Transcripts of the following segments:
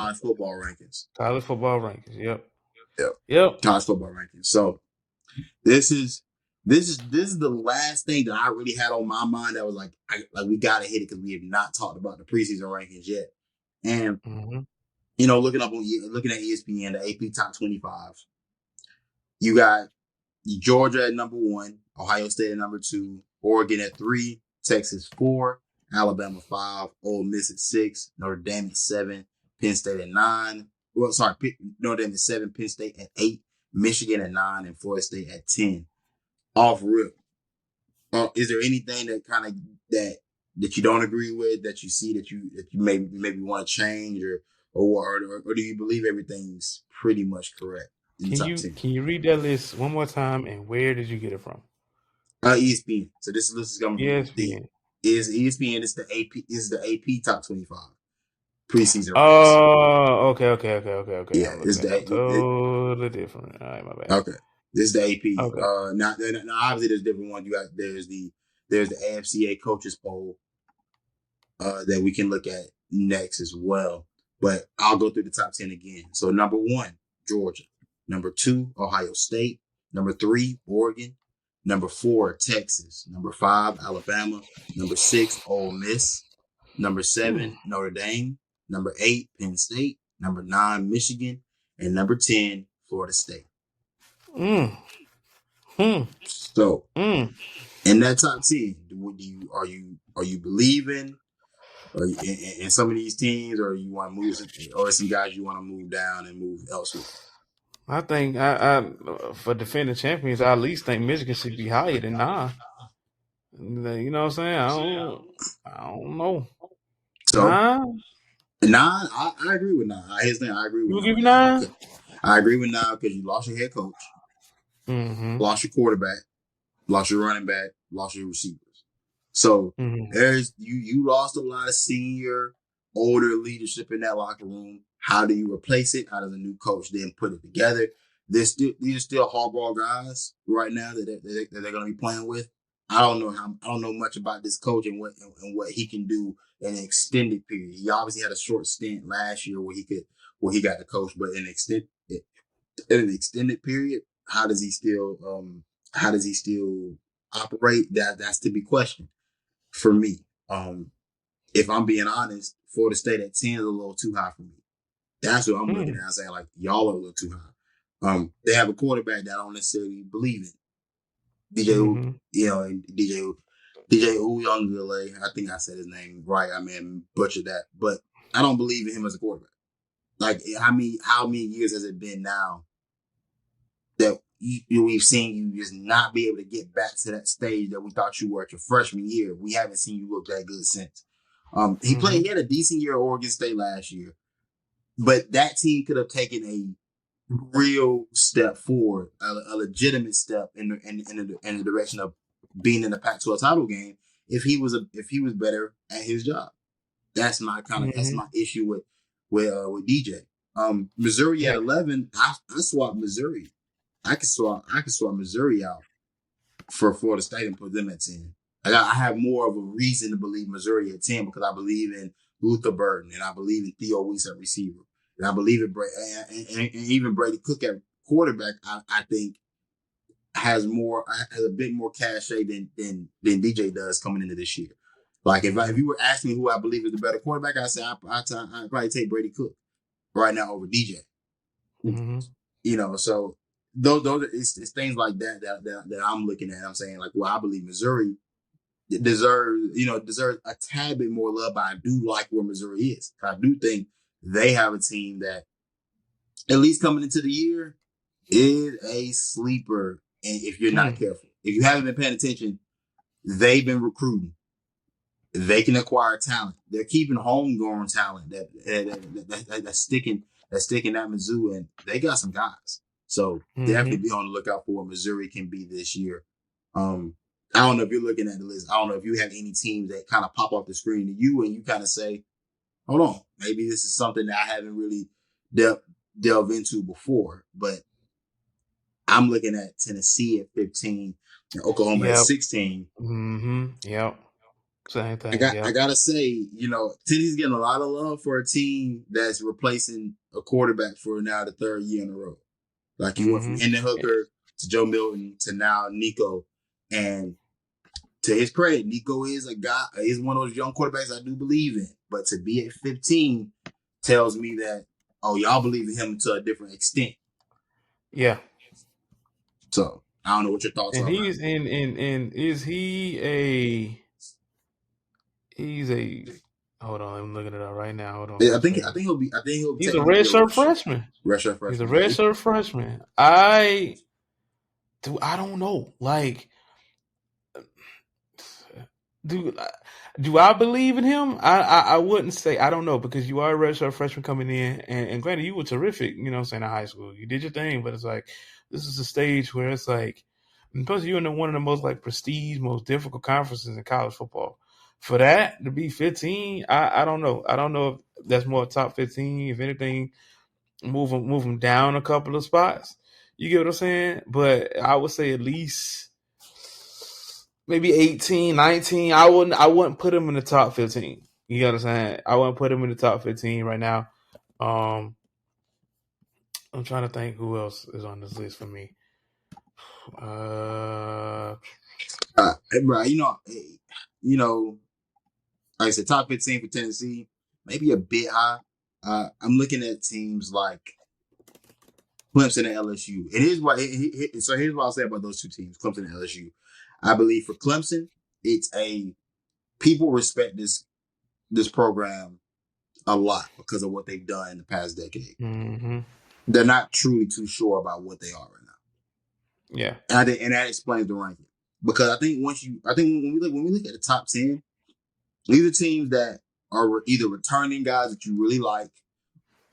college football rankings. College football rankings. Yep. Yep. Yep. College football rankings. So this is this is the last thing that I really had on my mind that was like we gotta hit it because we have not talked about the preseason rankings yet. And Mm-hmm. looking at ESPN, the AP top 25, you got Georgia at number 1, Ohio State at number 2, Oregon at 3, Texas 4, Alabama 5, Ole Miss at 6, Notre Dame at 7, Penn State at 9. Well, sorry, Notre Dame at 7, Penn State at 8, Michigan at 9, and Florida State at 10. Off rip, is there anything that kind of that you don't agree with, that you see that you maybe want to change, or do you believe everything's pretty much correct in the Can top you 10? can you read that list one more time, and where did you get it from? ESPN. So this list is coming from the ESPN. is ESPN. It's the AP. Is the AP top 25 preseason rankings. Oh, okay. Yeah, I'm looking it's at the something totally different. All right, my bad. okay. This is the AP. Okay. Now obviously there's different ones. There's the AFCA coaches poll that we can look at next as well. But I'll go through the top 10 again. So number 1, Georgia. Number 2, Ohio State. Number 3, Oregon. Number 4, Texas. Number 5, Alabama. Number 6, Ole Miss. Number 7, Notre Dame. Number 8, Penn State. Number 9, Michigan. And number 10, Florida State. Mm. Hmm. So Mm. in that top 10, are you believing or in some of these teams, or you want to move, or some guys you want to move down and move elsewhere? I think I for defending champions, I at least think Michigan should be higher than 9. You know what I'm saying? I don't know. So 9? 9, I agree with 9. Here's the thing, I agree with You will 9. give me 9? I agree with 9 because you lost your head coach, Mm-hmm. lost your quarterback, lost your running back, lost your receivers. So Mm-hmm. there's you lost a lot of senior, older leadership in that locker room. How do you replace it? How does a new coach then put it together? These are still hardball guys right now that they're going to be playing with. I don't know much about this coach and what he can do in an extended period. He obviously had a short stint last year where he got the coach, but in an extended period, how does he still operate? That's to be questioned for me. If I'm being honest, Florida State at 10 is a little too high for me. That's what I'm looking at. I'm saying, like, y'all are a little too high. They have a quarterback that I don't necessarily believe in. DJ, Mm-hmm. and DJ Uyunglele, I think I said his name right. I mean, butchered that, but I don't believe in him as a quarterback. Like, how many years has it been now that we've seen you just not be able to get back to that stage that we thought you were at your freshman year? We haven't seen you look that good since. He had a decent year at Oregon State last year, but that team could have taken a real step forward, a legitimate step in the direction of being in the Pac-12 title game if he was better at his job. That's my Mm-hmm. issue with DJ. Missouri at Yeah. 11, I swapped Missouri. I could swap Missouri out for Florida State and put them at 10. I have more of a reason to believe Missouri at 10 because I believe in Luther Burden and I believe in Theo Weiss at receiver. And I believe in and even Brady Cook at quarterback, I think has a bit more cachet than DJ does coming into this year. Like if you were asking me who I believe is the better quarterback, I say I'd probably take Brady Cook right now over DJ. Mm-hmm. So those are it's things like that I'm looking at. I'm saying, like, well, I believe Missouri deserves a tad bit more love, but I do like where Missouri is. I do think they have a team that, at least coming into the year, is a sleeper. And if you're not careful, if you haven't been paying attention, they've been recruiting. They can acquire talent. They're keeping homegrown talent that's sticking at Mizzou, and they got some guys. So definitely Mm-hmm. be on the lookout for what Missouri can be this year. I don't know if you're looking at the list. I don't know if you have any teams that kind of pop off the screen to you and you kind of say, hold on, maybe this is something that I haven't really delved into before. But I'm looking at Tennessee at 15 and Oklahoma at Yep. 16. Mm-hmm. Yep. Same I thing. got I Yep. gotta say, Tennessee's getting a lot of love for a team that's replacing a quarterback for now the third year in a row. Like you went from Mm-hmm. Hendon Hooker to Joe Milton to now Nico, and to his credit, Nico is a guy, is one of those young quarterbacks I do believe in. But to be at 15 tells me that, oh, y'all believe in him to a different extent. Yeah. So I don't know what your thoughts And are about he's and is he a he's a hold on, I'm looking it up right now. Hold on, it. Coach Fair. I think he'll He's a technically be a redshirt freshman. redshirt He's a freshman. Yeah. redshirt freshman. I don't know. Like do do I believe in him? I wouldn't say I don't know because you are a redshirt freshman coming in, and granted you were terrific. You know, what I'm saying in high school you did your thing, but it's like this is a stage where it's like, and plus you're in one of the most like prestige, most difficult conferences in college football. For that to be 15, I don't know. I don't know if that's more top 15. If anything, move him down a couple of spots. You get what I'm saying? But I would say at least maybe 18, 19. I wouldn't put him in the top 15. You know what I'm saying? I wouldn't put him in the top 15 right now. Um, I'm trying to think who else is on this list for me. Uh, Bro, like I said, top 15 for Tennessee, maybe a bit high. I'm looking at teams like Clemson and LSU. It is what so here's what I'll say about those two teams, Clemson and LSU. I believe for Clemson, it's a people respect this program a lot because of what they've done in the past decade. mm-hmm. They're not truly too sure about what they are right now, Yeah. and that explains the ranking. Because I think when we look at the top 10, these are teams that are either returning guys that you really like.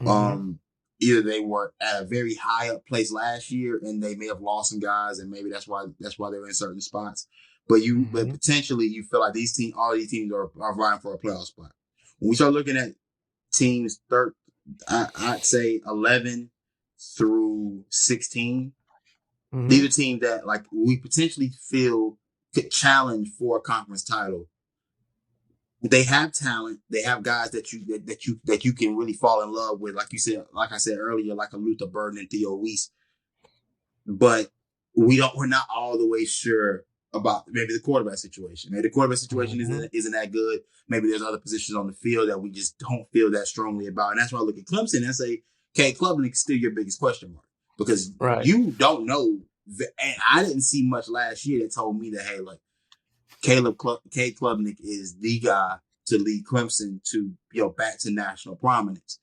Mm-hmm. Um, Either they were at a very high up place last year and they may have lost some guys, and maybe that's why they're in certain spots. But Mm-hmm. potentially you feel like all these teams are vying for a playoff spot. When we start looking at teams I'd say 11 through 16, these Mm-hmm. are teams that like we potentially feel could challenge for a conference title. They have talent. They have guys that you can really fall in love with, like I said earlier, like a Luther Burden and Theo Weiss. But we're not all the way sure about maybe the quarterback situation. Maybe the quarterback situation Mm-hmm. isn't that good. Maybe there's other positions on the field that we just don't feel that strongly about. And that's why I look at Clemson and say, okay, Klubnik is still your biggest question mark because Right. you don't know. And I didn't see much last year that told me that, hey, like Cade Klubnik is the guy to lead Clemson to back to national prominence.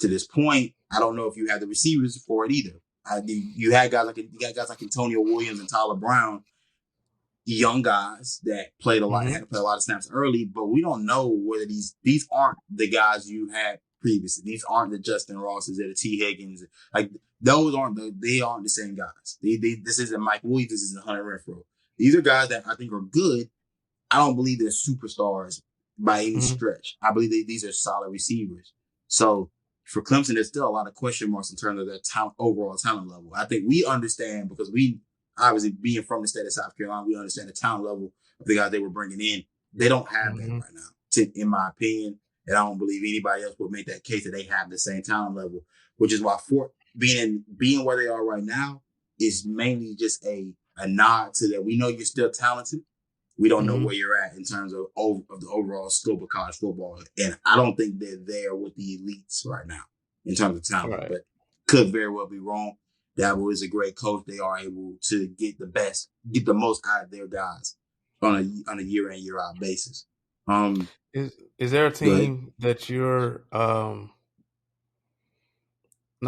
To this point, I don't know if you have the receivers for it either. You got guys like Antonio Williams and Tyler Brown, young guys that had Mm-hmm. to play a lot of snaps early, but we don't know whether these aren't the guys you had previously. These aren't the Justin Rosses or the T Higgins. Like they aren't the same guys. This isn't Mike Williams. This isn't Hunter Renfro. These are guys that I think are good. I don't believe they're superstars by any Mm-hmm. stretch. I believe these are solid receivers. So for Clemson, there's still a lot of question marks in terms of their overall talent level. I think we understand because we obviously being from the state of South Carolina, we understand the talent level of the guys they were bringing in. They don't have that Mm-hmm. right now, in my opinion. And I don't believe anybody else would make that case that they have the same talent level, which is why for being where they are right now is mainly just a nod to that. We know you're still talented. We don't know Mm-hmm. where you're at in terms of the overall scope of college football. And I don't think they're there with the elites right now in terms of talent, Right. but could very well be wrong. Dabo is a great coach. They are able to get the most out of their guys on a year in, year out basis. Is there a Go ahead. team that you're now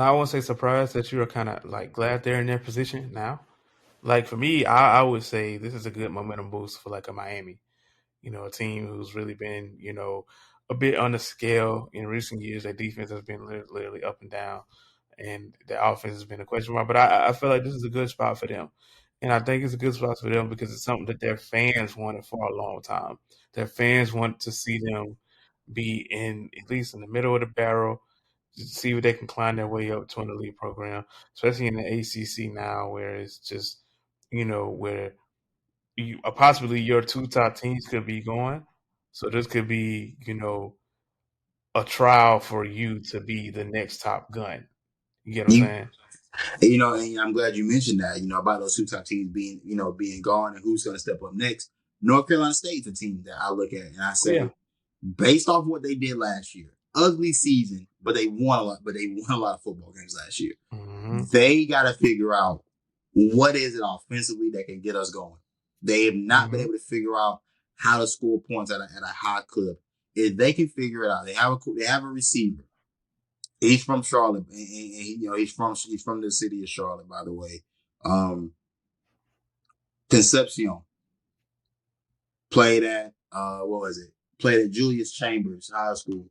I won't say surprised that you're kind of like glad they're in their position now? Like for me, I would say this is a good momentum boost for like a Miami. A team who's really been, a bit on the scale in recent years. Their defense has been literally up and down, and their offense has been a question mark. But I feel like this is a good spot for them. And I think it's a good spot for them because it's something that their fans wanted for a long time. Their fans want to see them be in at least in the middle of the barrel, to see if they can climb their way up to an elite program, especially in the ACC now, where it's just, where you possibly your two top teams could be going. So this could be, a trial for you to be the next Top Gun. You get what I'm You saying? and I'm glad you mentioned that. About those two top teams being gone and who's going to step up next. North Carolina State's a team that I look at and I Oh yeah. say, based off what they did last year, ugly season, but they won a lot. But they won a lot of football games last year. Mm-hmm. They got to figure out what is it offensively that can get us going. They have not been Mm-hmm. able to figure out how to score points at a high clip. If they can figure it out, they have a receiver. He's from Charlotte, and he's from the city of Charlotte, by the way. Um, Concepcion played at what was it? Played at Julius Chambers High School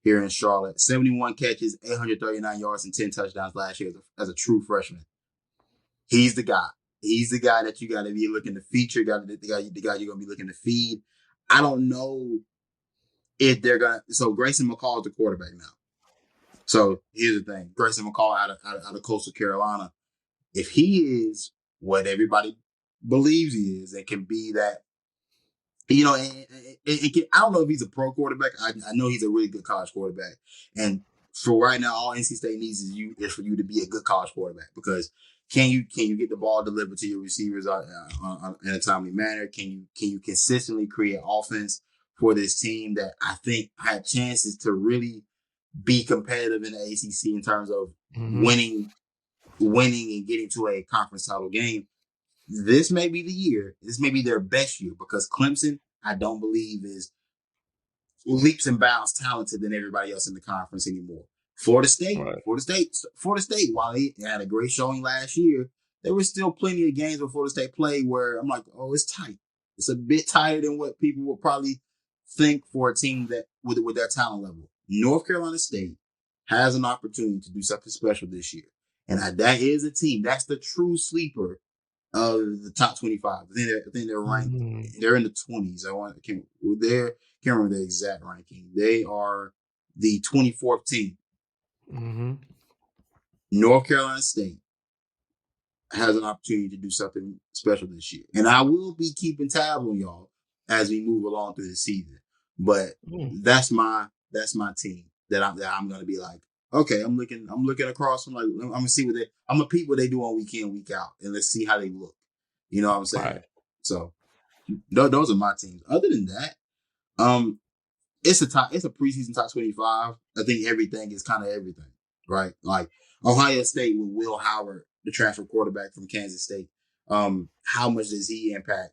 here in Charlotte. 71 catches, 839 yards, and 10 touchdowns last year as a true freshman. He's the guy. He's the guy that you got to be looking to feature. The guy you're going to be looking to feed. I don't know if they're gonna. So Grayson McCall is the quarterback now. So here's the thing: Grayson McCall out of Coastal Carolina. If he is what everybody believes he is, and can be that, I don't know if he's a pro quarterback. I know he's a really good college quarterback, and for right now, all NC State needs is for you to be a good college quarterback, because can you get the ball delivered to your receivers in a timely manner? Can you consistently create offense for this team that I think had chances to really be competitive in the ACC in terms of Mm-hmm. winning and getting to a conference title game? This may be the year. This may be their best year, because Clemson, I don't believe, is leaps and bounds talented than everybody else in the conference anymore. Florida State, Right. while they had a great showing last year, there were still plenty of games where Florida State played where I'm like, oh, it's tight. It's a bit tighter than what people would probably think for a team that with their talent level. North Carolina State has an opportunity to do something special this year. And that is a team. That's the true sleeper of the top 25. I think they're ranked. Mm-hmm. They're in the 20s. Can't remember the exact ranking. They are the 24th team. Mm-hmm. North Carolina State has an opportunity to do something special this year, and I will be keeping tab on y'all as we move along through the season. But that's my team that I'm going to be like, okay, I'm looking across. I'm like, I'm gonna see I'm gonna peep what they do on week in, week out, and let's see how they look. You know what I'm saying? Right. So those are my teams. Other than that, um, it's a preseason top 25. I think everything is kind of everything, right? Like Ohio State with Will Howard, the transfer quarterback from Kansas State. How much does he impact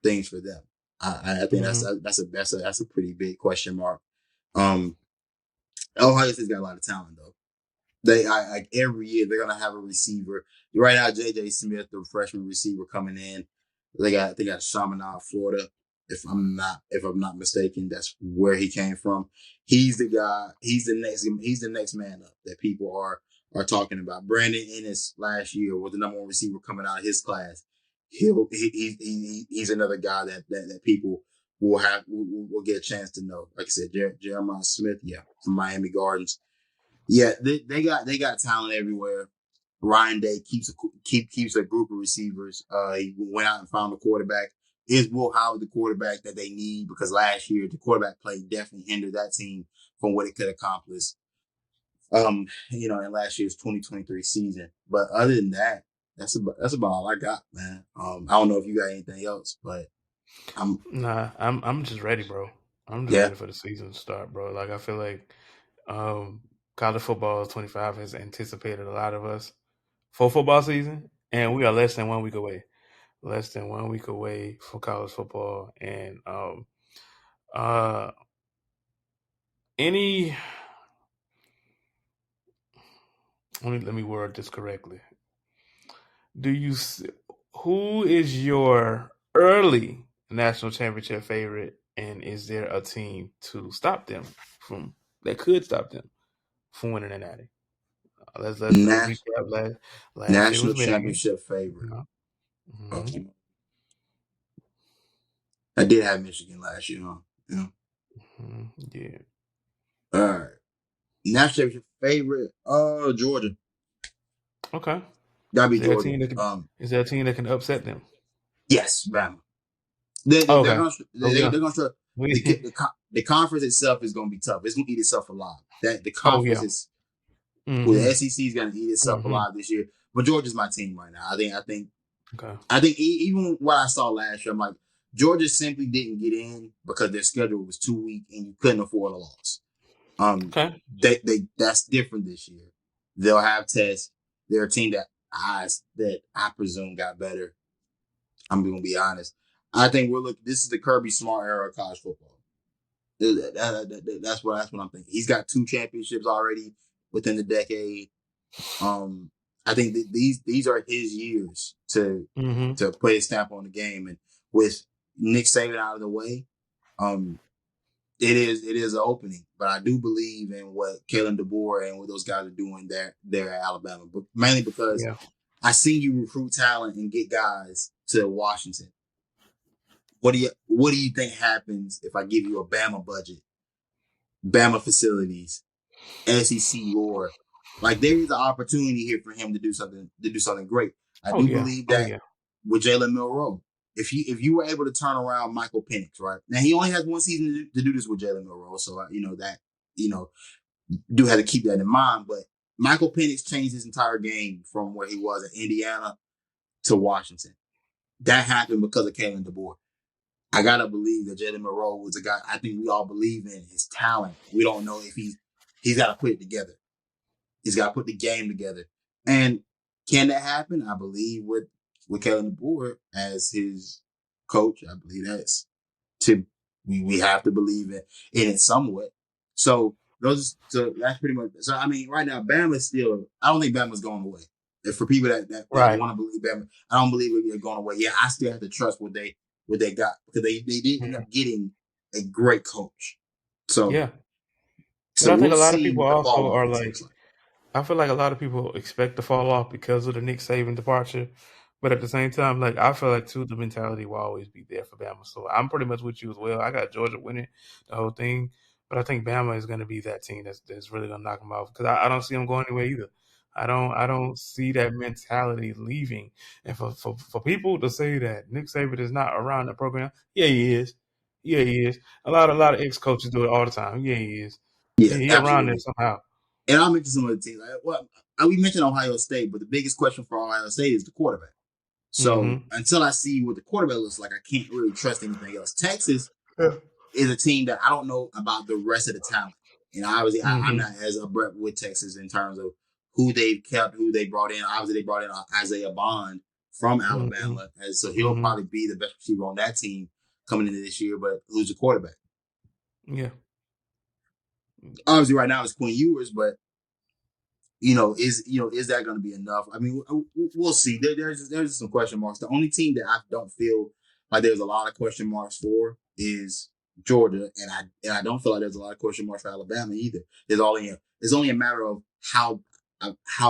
things for them? I think Mm-hmm. that's a pretty big question mark. Um, Ohio State's got a lot of talent though. Like every year they're gonna have a receiver. Right now, JJ Smith, the freshman receiver coming in. They got Chaminade, Florida. If I'm not mistaken, that's where he came from. He's the guy. He's the next man up that people are talking about. Brandon Ennis last year was the number one receiver coming out of his class. He's another guy that people will get a chance to know. Like I said, Jeremiah Smith, yeah, from Miami Gardens. Yeah, they got talent everywhere. Ryan Day keeps a group of receivers. He went out and found a quarterback. Is Will Howard the quarterback that they need? Because last year the quarterback play definitely hindered that team from what it could accomplish. In last year's 2023 season. But other than that, that's about all I got, man. I don't know if you got anything else, but I'm Nah, I'm just ready, bro. I'm just yeah. ready for the season to start, bro. Like I feel like um college football 25 has anticipated a lot of us for football season, and we are less than 1 week away. Less than 1 week away from college football, and uh any let me word this correctly. Do you who is your early national championship favorite, and is there a team to stop them from that could stop them from winning an Natty? Let's Nas- recap. Last year National was Michigan. championship favorite. Yeah. Hmm. Okay. I did have Michigan last year, huh? Yeah. Hmm. Yeah. All right. National championship favorite. Georgia. Okay. Gotta Is be there a Georgia. team that can? Is there a team that can upset them? Yes, Bama. They Oh, they're okay. gonna Oh they yeah. they're gonna struggle. We, the conference itself is going to be tough. It's going to eat itself alive. That the oh conference yeah. is well, the Mm-hmm. SEC is going to eat itself Mm-hmm. alive this year. But Georgia's my team right now. Okay. I think even what I saw last year, I'm like Georgia simply didn't get in because their schedule was too weak and you couldn't afford a loss. Okay. That's different this year. They'll have tests. They're a team that I presume got better. I'm going to be honest. I think we're looking. This is the Kirby Smart era of college football. That's what I'm thinking. He's got 2 championships already within the decade. I think these are his years Mm-hmm. to put his stamp on the game, and with Nick Saban out of the way, um, it is an opening. But I do believe in what Kalen DeBoer and what those guys are doing there at Alabama, but mainly because Yeah. I seen you recruit talent and get guys to Washington. What do you think happens if I give you a Bama budget, Bama facilities, SEC lore? Like there is an opportunity here for him to do something great. I Oh do yeah. believe Oh that yeah. with Jalen Milroe, if you were able to turn around Michael Penix, right now he only has 1 season to do this with Jalen Milroe, so you know do have to keep that in mind. But Michael Penix changed his entire game from where he was at Indiana to Washington. That happened because of Kalen DeBoer. I gotta believe that Jalen Monroe was a guy. I think we all believe in his talent. We don't know if he's got to put it together. He's got to put the game together. And can that happen? I believe with Kellen DeBoer as his coach. I believe to we have to believe in it somewhat. So that's pretty much. So I mean, right now Bama's still. I don't think Bama's going away. And for people that Right. want to believe Bama, I don't believe they're going away. Yeah, I still have to trust what they got because they did end up getting a great coach. So Yeah. But so I think we'll a lot of see people what the fall also off are this like, looks like. I feel like a lot of people expect to fall off because of the Nick Saban departure. But at the same time, like I feel like too, the mentality will always be there for Bama. So I'm pretty much with you as well. I got Georgia winning the whole thing, but I think Bama is going to be that team that's really going to knock them off because I don't see them going anywhere either. I don't see that mentality leaving. And for people to say that Nick Saban is not around the program, yeah, he is. Yeah, he is. A lot of ex coaches do it all the time. Yeah, he is. Yeah, He around there absolutely. somehow. And I'll mention some of the teams. We mentioned Ohio State, but the biggest question for Ohio State is the quarterback. So Mm-hmm. until I see what the quarterback looks like, I can't really trust anything else. Texas Yeah. is a team that I don't know about the rest of the talent. And obviously, I'm Mm-hmm. not as abreast with Texas in terms of who they've kept, who they brought in. Obviously, they brought in Isaiah Bond from Mm-hmm. Alabama, and so he'll Mm-hmm. probably be the best receiver on that team coming into this year. But who's the quarterback? Yeah. Obviously, right now it's Quinn Ewers, but is that going to be enough? I mean, we'll see. There's some question marks. The only team that I don't feel like there's a lot of question marks for is Georgia, and I don't feel like there's a lot of question marks for Alabama either. It's only a matter of how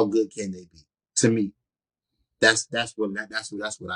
good can they be. To me, that's what I